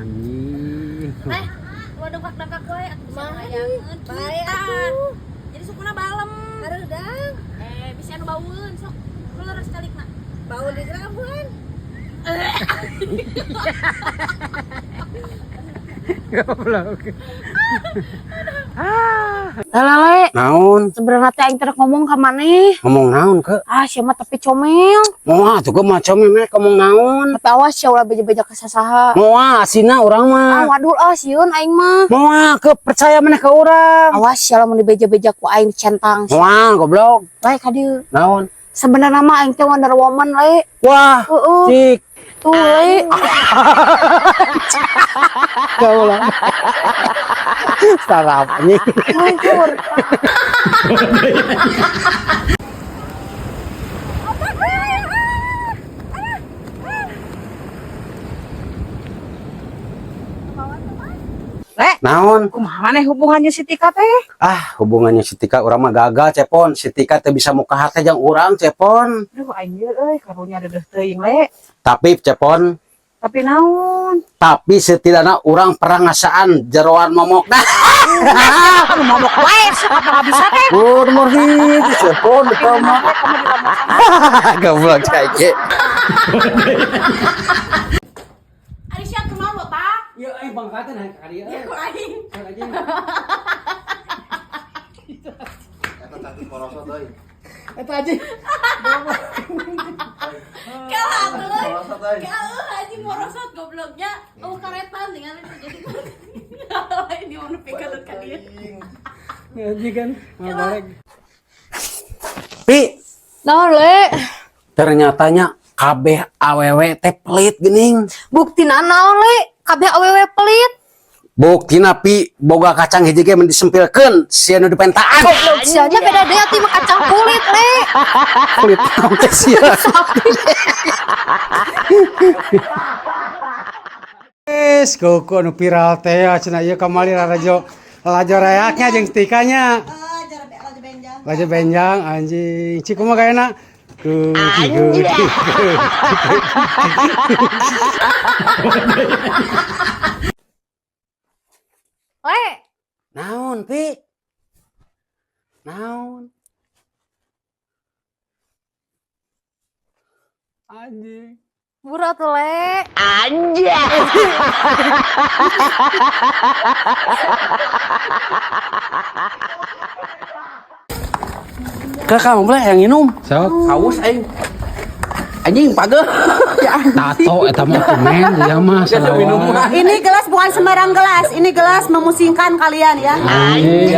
anjing. Gua dengkak-dengkak wae atuh bisa ngayangeun kita. Jadi sukuna balem. Hareudang. Bisa anu baueun sok. Lu leres kalikna. Bau di Cirebon. Goblok. Lale, Naon? sebenarnya teh aing teh ngomong ka maneh. Ngomong naon ke? Sia mah tapi comel. Moal atuh ke macam meh ngomong naon? Tapi awas sia ulah beja-beja ka sasaha. Moal asina urang mah. Waduh sieun aing mah. Moal ke percaya maneh ka urang. Awas sia lamun dibeja-beja ku aing centang. Moal goblok. Bae ka dieu. Naon? Sebenarnya mah aing teh Wonder Woman le. Wah, cik. Tuh le. Goblok. Sarap anjing. Hancur. Naon? Kumaha maneh hubungannya si Tika teh? Hubungannya si Tika urang mah gagal cepon. Si Tika teh bisa muka hate jeung urang cepon. Aduh aing euy karunya deudeuh teuing le. Tapi cepon, Tapi naon? tapi setidaknya urang pernah ngasaan jeroan momok. Anu momok wae apa bisa teh? Nomor hiji cepon utama. Goblok cai. Ari sia kumaha Pak? Ya aing bangkaten hayang ka dieu. Ya ku aing. Eta tadi korosot euy. Eta aja. Kalah tuh. Korosot euy. Kalah anjing morosot gobloknya. Karetan tinggal jadi. Ini mau nepikeun ka dieu. Ngaji kan, balik. Pi, Naon le? ternyatanya kabeh awewe teh pelit geuning. Buktina naon le? Kabeh awewe pelit. Buktina Pi boga kacang hiji ge mun disempilkeun sia nu dipentaan. Goblok sianya beda deui atuh mah kacang kulit le. Kulit naon teh sia. Koko nu viral teh cenah ieu kamari rajo reaknya jeung stikanya. Raja benjang anjing. Cik kumaha gaena? Le, Naon, Pi? Naon? Anjing. burat le. Kakak mau yang minum? Sok, haus aing. Anjing pageuh. Tato eta mah komen dia mah salah. Ini gelas bukan sembarang gelas. Ini gelas memusingkan kalian ya. Anjing.